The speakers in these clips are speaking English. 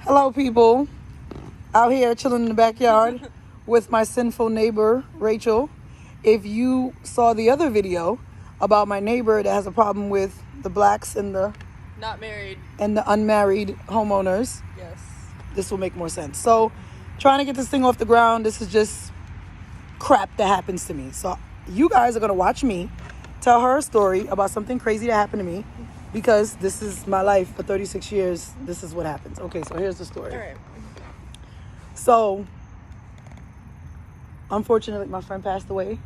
Hello, people. Out here chilling in the backyard with my sinful neighbor, Rachel. If you saw the other video about my neighbor that has a problem with the blacks and the not married and the unmarried homeowners, yes, this will make more sense. So, trying to get this thing off the ground, this is just crap that happens to me. So, you guys are going to watch me tell her a story about something crazy that happened to me. Because this is my life for 36 years. This is what happens. Okay, so here's the story. all right. So, unfortunately, my friend passed away.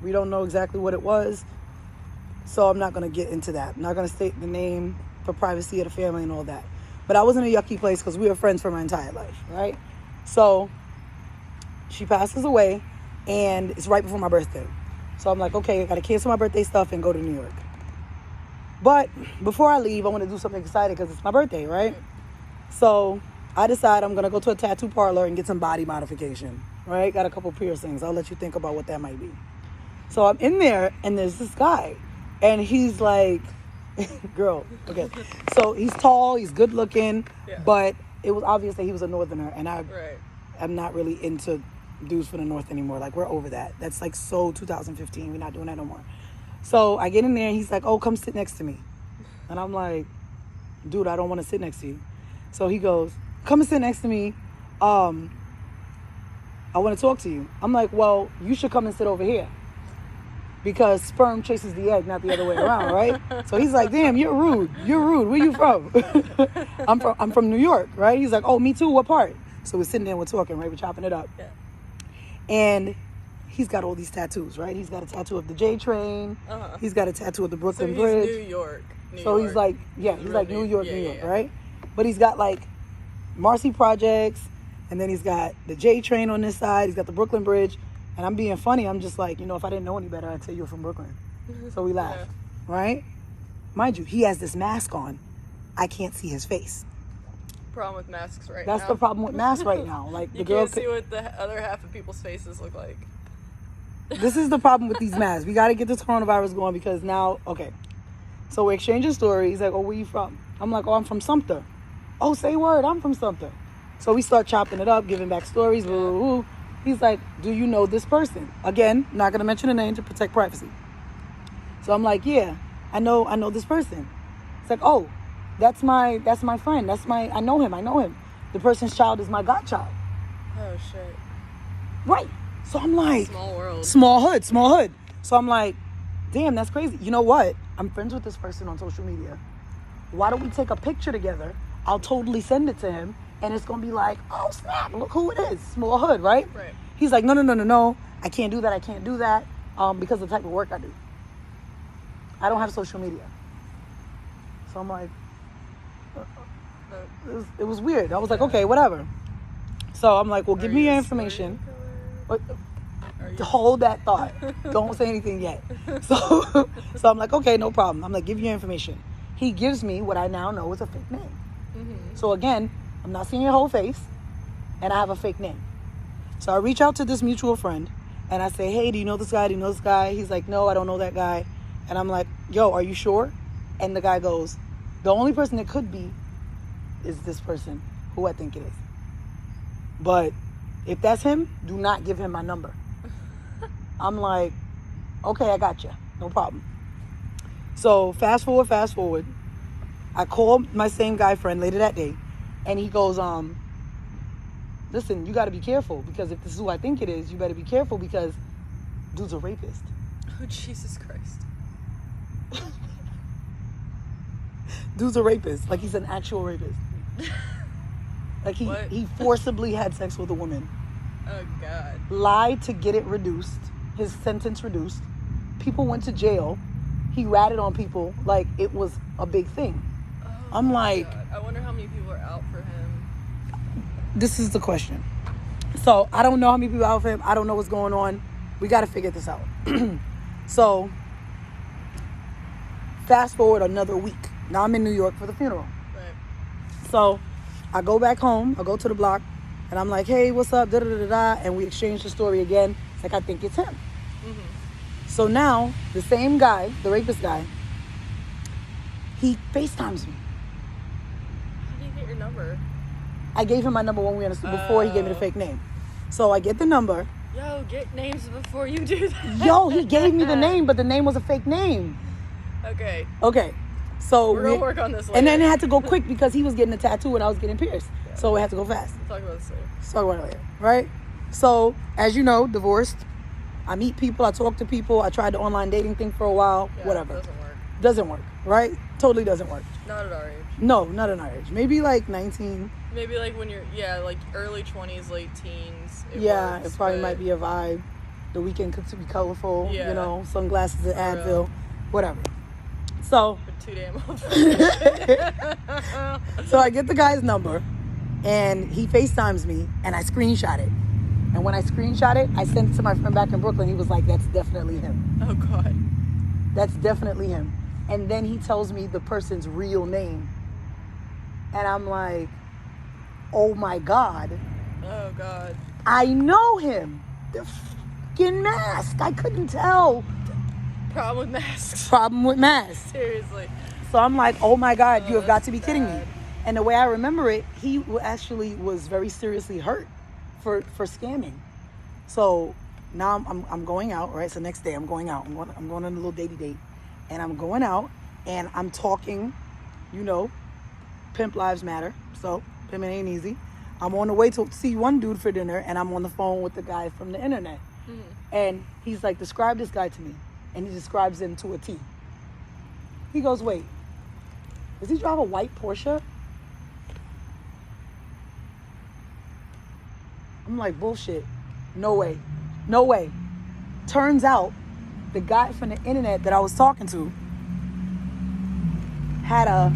We don't know exactly what it was. So I'm not going to get into that. I'm not going to state the name for privacy of the family and all that. But I was in a yucky place because we were friends for my entire life, right? So, she passes away, and it's right before my birthday. So I'm like, okay, I got to cancel my birthday stuff and go to New York. But before I leave, I want to do something exciting because it's my birthday, right? So I decide I'm going to go to a tattoo parlor and get some body modification, right? Got a couple piercings. I'll let you think about what that might be. So I'm in there, and there's this guy, and he's like, girl, okay. So he's tall, he's good looking, but it was obvious that he was a northerner, and I'm not really into dudes from the north anymore. Like, we're over that. That's like so 2015. We're not doing that no more. So I get in there and he's like, oh, come sit next to me. And I'm like, dude, I don't want to sit next to you. So he goes, come and sit next to me. I want to talk to you. I'm like, well, you should come and sit over here. Because sperm chases the egg, not the other way around, right? So he's like, damn, you're rude. You're rude. Where you from? I'm from New York, right? He's like, oh, me too. What part? So we're sitting there and we're talking, right? We're chopping it up. Yeah. And he's got all these tattoos, right? He's got a tattoo of the J train. Uh-huh. He's got a tattoo of the Brooklyn so Bridge. New York. He's like, he's like New York, right? But he's got like Marcy Projects, and then he's got the J train on this side. He's got the Brooklyn Bridge, and I'm being funny. I'm just like, if I didn't know any better, I'd say you're from Brooklyn. So we laugh, right? Mind you, he has this mask on. I can't see his face. Problem with masks right now. That's the problem with masks right now. Like you can't see what the other half of people's faces look like. This is the problem with these masks. We got to get this coronavirus going because now, okay. So we're exchanging stories. He's like, oh, where you from? I'm like, oh, I'm from Sumter. Oh, say word, I'm from Sumter. So we start chopping it up, giving back stories. Woo. He's like, do you know this person? Again, not going to mention a name to protect privacy. So I'm like, yeah, I know this person. It's like, oh, that's my friend. I know him. The person's child is my godchild. Oh, shit. Right. So I'm like, small world. Small hood. So I'm like, damn, that's crazy. You know what? I'm friends with this person on social media. Why don't we take a picture together? I'll totally send it to him. And it's going to be like, oh, snap, look who it is. Small hood, right? Right. He's like, no. I can't do that. Because of the type of work I do. I don't have social media. So I'm like, it was weird. I was like, okay, whatever. So I'm like, well, give me your information. But hold that thought. Don't say anything yet. So I'm like, okay, no problem. I'm like, give you your information. He gives me what I now know is a fake name. Mm-hmm. So again, I'm not seeing your whole face, and I have a fake name. So I reach out to this mutual friend, and I say, hey, do you know this guy? He's like, no, I don't know that guy. And I'm like, yo, are you sure? And the guy goes, the only person it could be is this person, who I think it is. But if that's him, do not give him my number. I'm like, okay, I got you. No problem. So fast forward. I call my same guy friend later that day, and he goes, listen, you got to be careful, because if this is who I think it is, you better be careful because dude's a rapist. Oh, Jesus Christ. Dude's a rapist. Like, he's an actual rapist. Like, he forcibly had sex with a woman. Oh, God. Lied to get it reduced. His sentence reduced. People went to jail. He ratted on people like it was a big thing. Oh, I'm like, God. I wonder how many people are out for him. This is the question. So I don't know how many people are out for him. I don't know what's going on. We got to figure this out. So fast forward another week. Now I'm in New York for the funeral. Right. So I go back home. I go to the block, and I'm like, hey, what's up? And we exchange the story again. It's like, I think it's him. Mm-hmm. So now the same guy, the rapist guy, he FaceTimes me. How do you get your number? I gave him my number when we were in the before he gave me the fake name. So I get the number. Yo, get names before you do that. Yo, he gave me the name, but the name was a fake name. Okay. Okay. So we're gonna work on this later. And then it had to go quick because he was getting a tattoo and I was getting pierced. Yeah. So it had to go fast. We'll talk about this later. Let's talk about it later, right? So, as you know, divorced. I meet people, I talk to people. I tried the online dating thing for a while. Yeah, whatever. Doesn't work, right? Totally doesn't work. Not at our age. No, not at our age. Maybe like 19. Maybe like when you're, like early 20s, late teens. It works, probably might be a vibe. The weekend could be colorful, yeah. Sunglasses at Advil, whatever. So, but too damn old. So I get the guy's number, and he FaceTimes me, and I screenshot it. And when I screenshot it, I sent it to my friend back in Brooklyn. He was like, "That's definitely him." Oh God. That's definitely him. And then he tells me the person's real name, and I'm like, "Oh my God." Oh God. I know him. The fucking mask. I couldn't tell. Problem with masks. Problem with masks. Seriously. So I'm like, oh my God, you have got to be bad. kidding me. And the way I remember it, he actually was very seriously hurt for scamming. So now I'm going out, right? So next day I'm going out. I'm going on a little datey date. And I'm going out and I'm talking, pimp lives matter. So pimping ain't easy. I'm on the way to see one dude for dinner and I'm on the phone with the guy from the internet. Mm-hmm. And he's like, describe this guy to me. And he describes him to a T. He goes, wait, does he drive a white Porsche? I'm like, bullshit. No way. No way. Turns out, the guy from the internet that I was talking to had a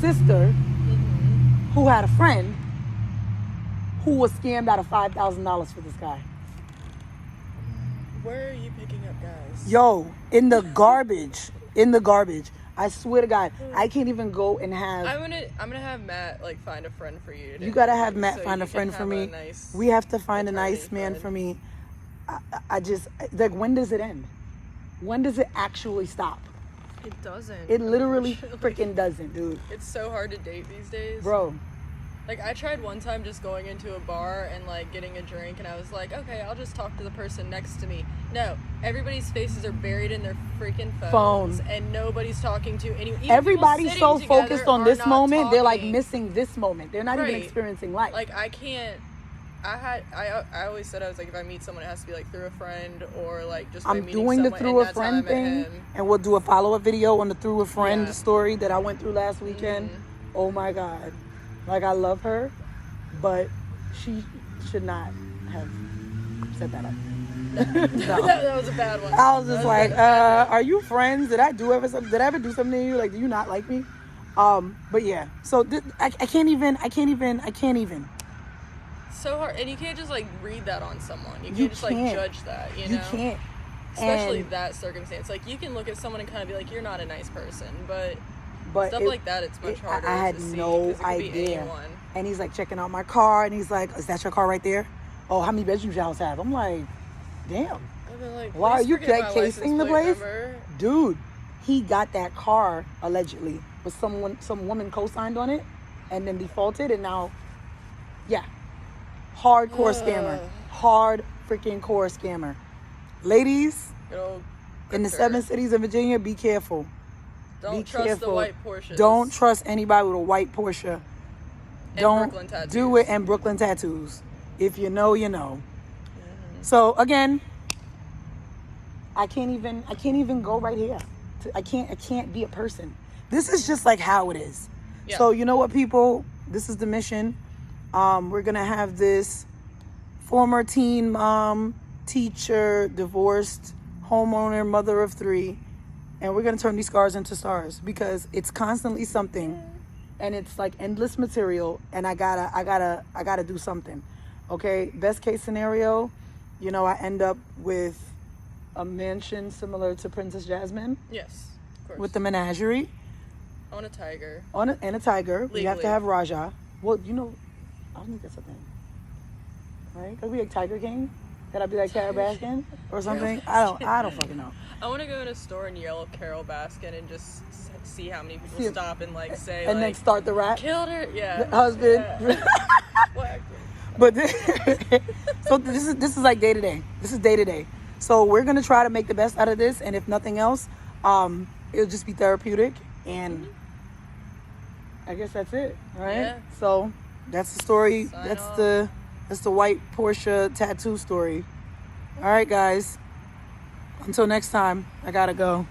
sister who had a friend who was scammed out of $5,000 for this guy. Where are you picking up guys? Yo, in the garbage. I swear to God, I can't even go and have. I'm gonna have Matt find a friend for you. You gotta have Matt find a friend for me. We have to find a nice man for me. I just when does it end? When does it actually stop? It doesn't. It literally freaking doesn't, dude. It's so hard to date these days, bro. I tried one time just going into a bar and getting a drink, and I was like, okay, I'll just talk to the person next to me. No, everybody's faces are buried in their freaking phones, and nobody's talking to anyone. Everybody's so focused on this moment, talking. they're missing this moment. They're not even experiencing life. I can't. I always said I was if I meet someone, it has to be through a friend or just. I'm doing the through a friend thing, and we'll do a follow-up video on the through a friend story that I went through last weekend. Mm-hmm. Oh my God. I love her, but she should not have set that up. No. that was a bad one. I was just are you friends? Did I ever do something to you? Do you not like me? But yeah, so I can't even. So hard, and you can't just read that on someone. You can't judge that. You can't. Especially that circumstance. You can look at someone and kind of be you're not a nice person, but stuff like that, it's much harder. I had no idea. And he's checking out my car, and he's like, "Is that your car right there? Oh, how many bedrooms your house have?" I'm like, "Damn. Why are you casing the place, dude?" He got that car allegedly with some woman co-signed on it, and then defaulted, and now, yeah, hardcore scammer, hard freaking core scammer. Ladies, in the 7 cities of Virginia, be careful. Don't trust the white Porsches. Don't trust anybody with a white Porsche. Don't do it, and Brooklyn tattoos. If you know, you know. Mm-hmm. So again, I can't even go right here. I can't be a person. This is just how it is. Yeah. So you know what, people? This is the mission. We're gonna have this former teen mom, teacher, divorced, homeowner, mother of 3. And we're going to turn these scars into stars because it's constantly something, and it's endless material, and I gotta do something. Okay. Best case scenario, I end up with a mansion similar to Princess Jasmine. Yes, of course. With the menagerie. On a tiger. And a tiger. Legally. We have to have Raja. Well, I don't think that's a thing. Right? Are we a Tiger King? Gotta be like Carol Baskin or something. I don't fucking know. I want to go in a store and yell Carol Baskin and just see how many people stop and like say and like, then start the rap. Killed her, yeah. The husband. Yeah. But so this is like day to day. This is day to day. So we're gonna try to make the best out of this, and if nothing else, it'll just be therapeutic. And I guess that's it. All right. Yeah. So that's the story. Sign That's off. the white Porsche tattoo story. All right, guys. Until next time, I gotta go.